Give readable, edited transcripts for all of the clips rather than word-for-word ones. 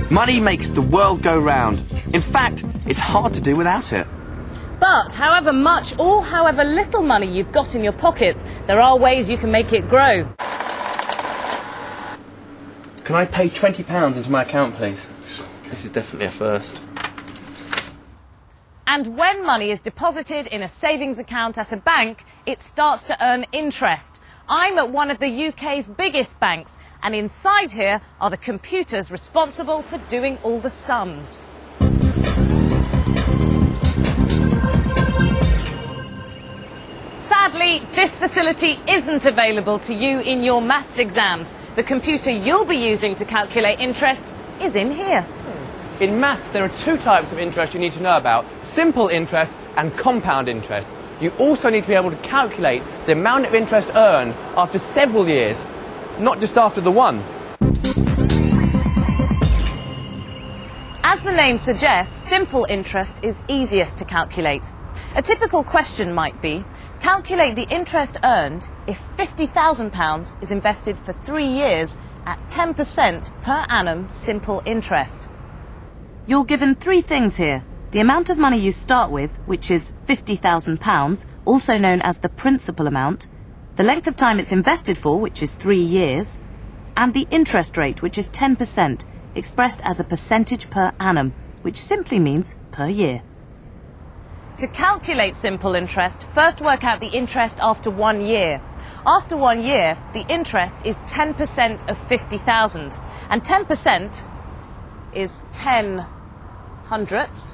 Money makes the world go round. In fact, it's hard to do without it. But however much or however little money you've got in your pockets, there are ways you can make it grow. Can I pay £20 into my account, please? This is definitely a first. And when money is deposited in a savings account at a bank, it starts to earn interest. I'm at one of the UK's biggest banks, and inside here are the computers responsible for doing all the sums. Sadly, this facility isn't available to you in your maths exams. The computer you'll be using to calculate interest is in here. In maths, there are two types of interest you need to know about: simple interest and compound interest. You also need to be able to calculate the amount of interest earned after several years, not just after the one. As the name suggests, simple interest is easiest to calculate. A typical question might be, calculate the interest earned if £50,000 is invested for 3 years at 10% per annum simple interest. You're given three things here: the amount of money you start with, which is £50,000, also known as the principal amount, the length of time it's invested for, which is 3 years, and the interest rate, which is 10%, expressed as a percentage per annum, which simply means per year. To calculate simple interest, first work out the interest after 1 year. After 1 year, the interest is 10% of 50,000, and 10% is 10 hundredths,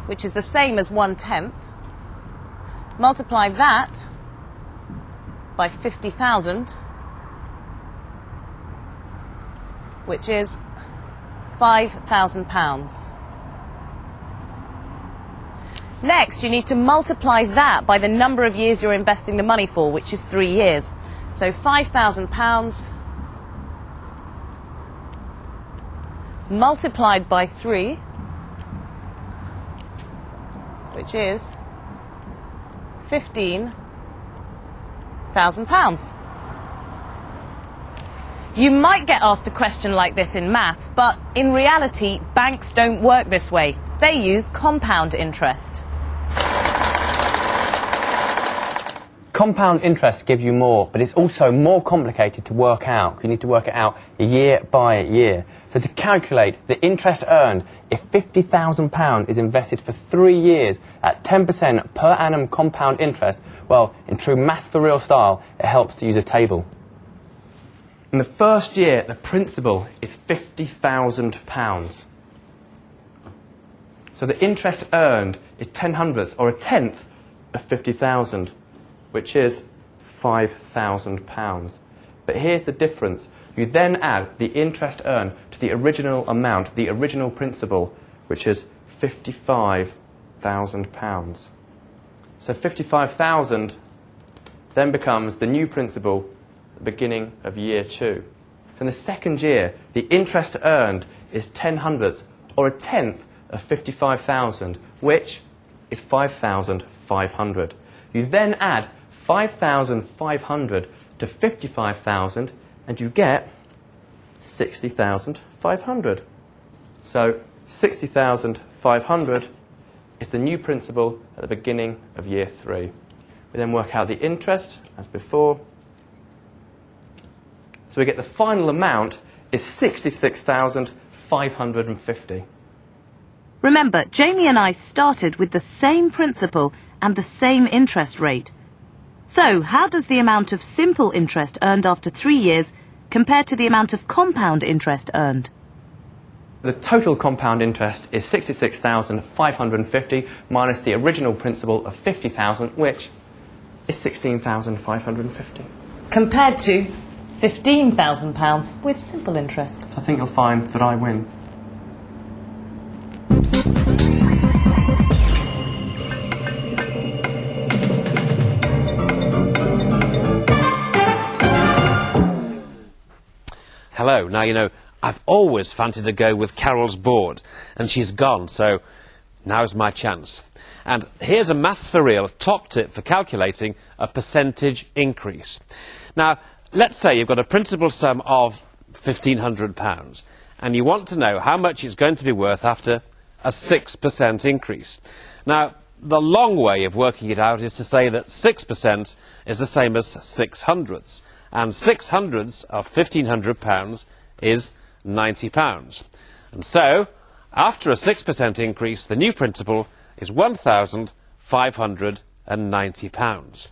which is the same as 1/10. Multiply that by 50,000, which is £5,000. Next, you need to multiply that by the number of years you're investing the money for, which is 3 years. So £5,000 multiplied by 3, which is £15,000. You might get asked a question like this in maths, but in reality, banks don't work this way. They use compound interest. Compound interest gives you more, but it's also more complicated to work out. You need to work it out year by year. So to calculate the interest earned if £50,000 is invested for 3 years at 10% per annum compound interest, well, in true maths for real style, it helps to use a table. In the first year, the principal is £50,000. So the interest earned is 10 hundredths, or a tenth, of 50,000, which is £5,000. But here's the difference. You then add the interest earned to the original amount, the original principal, which is £55,000. So 55,000 then becomes the new principal at the beginning of year 2. So in the second year, the interest earned is 10 hundredths, or a tenth, of 55,000, which is 5,500. You then add 5,500 to 55,000, and you get 60,500. So 60,500 is the new principal at the beginning of year 3. We then work out the interest, as before. So we get the final amount is 66,550. Remember, Jamie and I started with the same principal and the same interest rate. So, how does the amount of simple interest earned after 3 years compare to the amount of compound interest earned? The total compound interest is 66,550 minus the original principal of 50,000, which is 16,550. Compared to £15,000 with simple interest. I think you'll find that I win. Hello. Now, you know, I've always fancied to go with Carol's board, and she's gone, so now's my chance. And here's a Maths for Real top tip for calculating a percentage increase. Now, let's say you've got a principal sum of £1,500, and you want to know how much it's going to be worth after a 6% increase. Now, the long way of working it out is to say that 6% is the same as 600ths, and 600ths of £1,500 is £90. And so, after a 6% increase, the new principal is £1,590.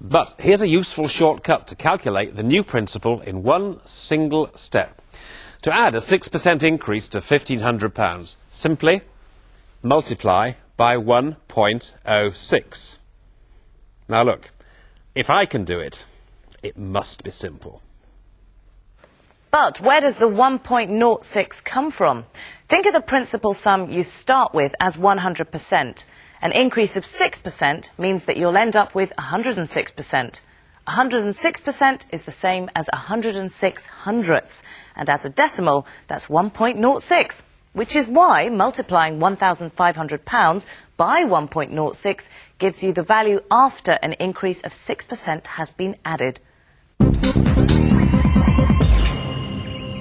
But here's a useful shortcut to calculate the new principal in one single step. To add a 6% increase to £1,500, simply multiply by 1.06. Now look, if I can do it, it must be simple. But where does the 1.06 come from? Think of the principal sum you start with as 100%. An increase of 6% means that you'll end up with 106%. 106% is the same as 106 hundredths, and as a decimal, that's 1.06, which is why multiplying £1,500 by 1.06 gives you the value after an increase of 6% has been added.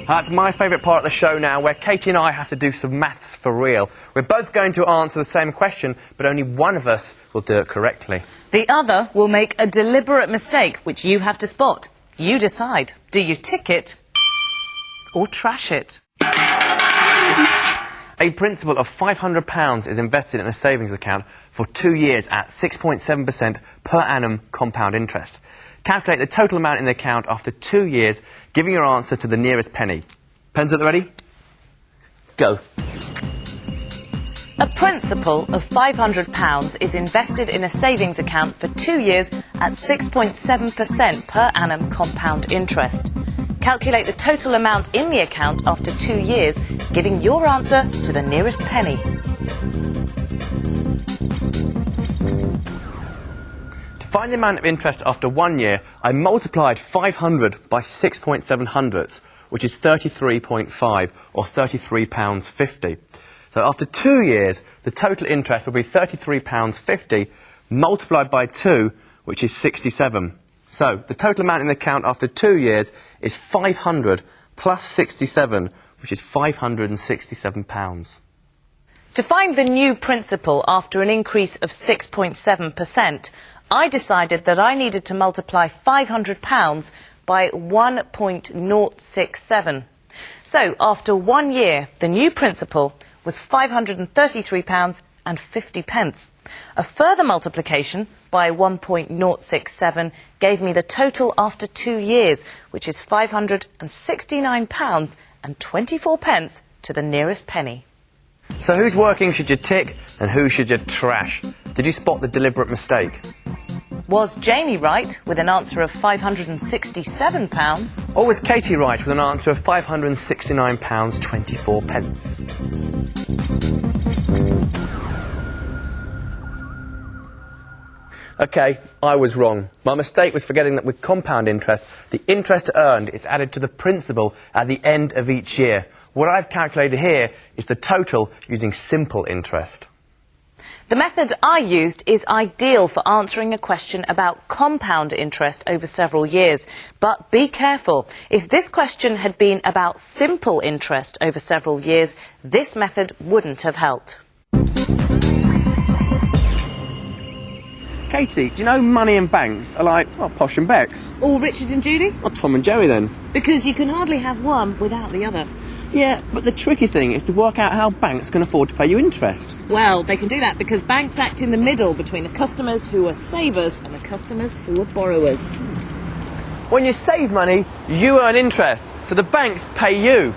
That's my favourite part of the show now, where Katie and I have to do some maths for real. We're both going to answer the same question, but only one of us will do it correctly. The other will make a deliberate mistake, which you have to spot. You decide. Do you tick it or trash it? A principal of £500 is invested in a savings account for 2 years at 6.7% per annum compound interest. Calculate the total amount in the account after 2 years, giving your answer to the nearest penny. Pens at the ready? Go. A principal of £500 is invested in a savings account for 2 years at 6.7% per annum compound interest. Calculate the total amount in the account after 2 years, giving your answer to the nearest penny. To find the amount of interest after 1 year, I multiplied 500 by 6.7 hundredths, which is 33.5 or £33.50. So after 2 years, the total interest will be £33.50 multiplied by 2, which is 67. So the total amount in the account after 2 years is 500 plus 67, which is £567. To find the new principal after an increase of 6.7%, I decided that I needed to multiply £500 by 1.067. So after 1 year, the new principal was £533.50. A further multiplication by 1.067 gave me the total after 2 years, which is £569.24 to the nearest penny. So whose working should you tick and who should you trash? Did you spot the deliberate mistake? Was Jamie right with an answer of £567? Or was Katie right with an answer of £569.24? OK, I was wrong. My mistake was forgetting that with compound interest, the interest earned is added to the principal at the end of each year. What I've calculated here is the total using simple interest. The method I used is ideal for answering a question about compound interest over several years. But be careful. If this question had been about simple interest over several years, this method wouldn't have helped. Katie, do you know money and banks are like, well, Posh and Becks? Or Richard and Judy? Or Tom and Jerry then? Because you can hardly have one without the other. Yeah, but the tricky thing is to work out how banks can afford to pay you interest. Well, they can do that because banks act in the middle between the customers who are savers and the customers who are borrowers. When you save money, you earn interest, so the banks pay you.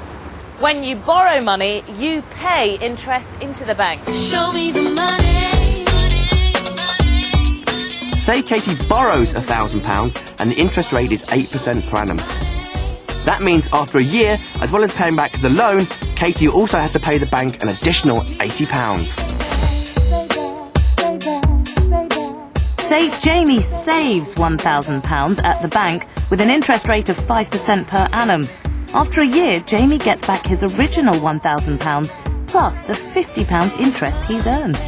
When you borrow money, you pay interest into the bank. Show me the money. Say Katie borrows £1,000 and the interest rate is 8% per annum. That means after a year, as well as paying back the loan, Katie also has to pay the bank an additional £80. Say Jamie saves £1,000 at the bank with an interest rate of 5% per annum. After a year, Jamie gets back his original £1,000 plus the £50 interest he's earned.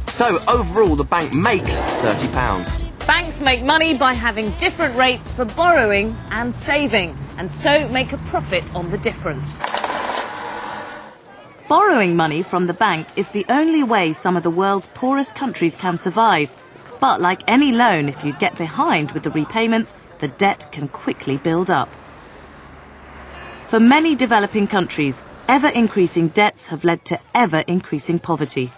So overall, the bank makes £30. Banks make money by having different rates for borrowing and saving, and so make a profit on the difference. Borrowing money from the bank is the only way some of the world's poorest countries can survive. But like any loan, if you get behind with the repayments, the debt can quickly build up. For many developing countries, ever-increasing debts have led to ever-increasing poverty.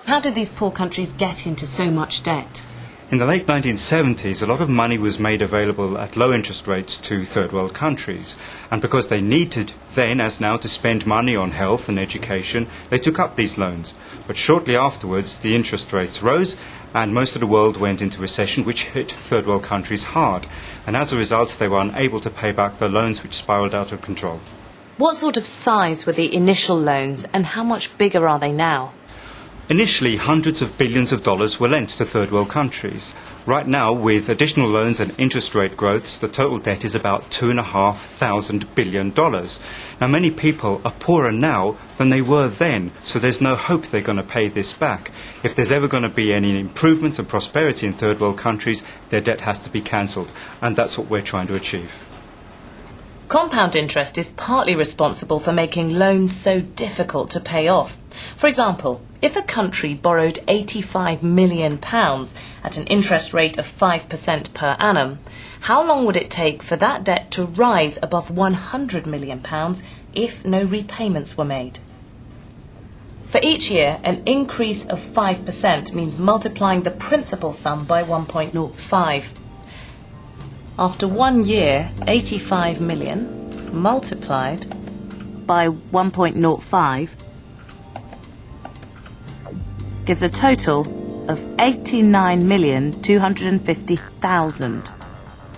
How did these poor countries get into so much debt? In the late 1970s, a lot of money was made available at low interest rates to third world countries. And because they needed then, as now, to spend money on health and education, they took up these loans. But shortly afterwards, the interest rates rose and most of the world went into recession, which hit third world countries hard. And as a result, they were unable to pay back the loans, which spiraled out of control. What sort of size were the initial loans and how much bigger are they now? Initially, hundreds of billions of dollars were lent to third world countries. Right now, with additional loans and interest rate growths, the total debt is about $2,500 billion. Now, many people are poorer now than they were then, so there's no hope they're going to pay this back. If there's ever going to be any improvements and prosperity in third world countries, their debt has to be cancelled, and that's what we're trying to achieve. Compound interest is partly responsible for making loans so difficult to pay off. For example, if a country borrowed £85 million at an interest rate of 5% per annum, how long would it take for that debt to rise above £100 million if no repayments were made? For each year, an increase of 5% means multiplying the principal sum by 1.05. After 1 year, 85 million multiplied by 1.05 gives a total of 89,250,000.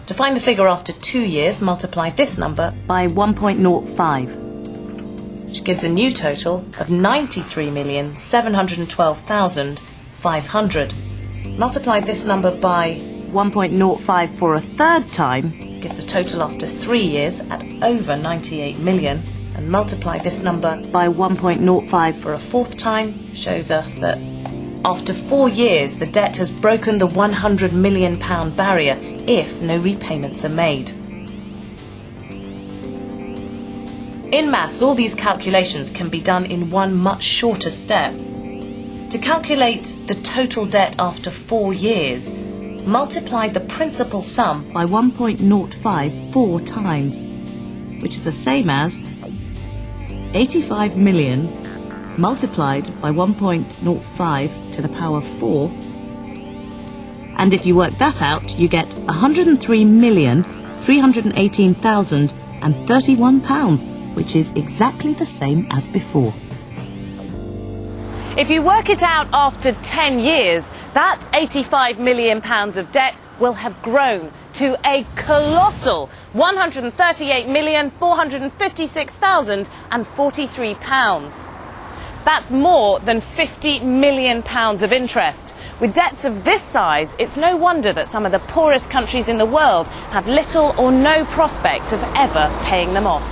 To find the figure after 2 years, multiply this number by 1.05, which gives a new total of 93,712,500. Multiply this number by 1.05 for a third time gives the total after 3 years at over 98 million, and multiply this number by 1.05 for a fourth time shows us that after 4 years the debt has broken the £100 million barrier if no repayments are made. In maths, all these calculations can be done in one much shorter step. To calculate the total debt after 4 years, multiply the principal sum by 1.05 4 times, which is the same as 85 million multiplied by 1.05 to the power 4. And if you work that out, you get £103,318,031, which is exactly the same as before. If you work it out after 10 years, that £85 million of debt will have grown to a colossal £138,456,043. That's more than £50 million of interest. With debts of this size, it's no wonder that some of the poorest countries in the world have little or no prospect of ever paying them off.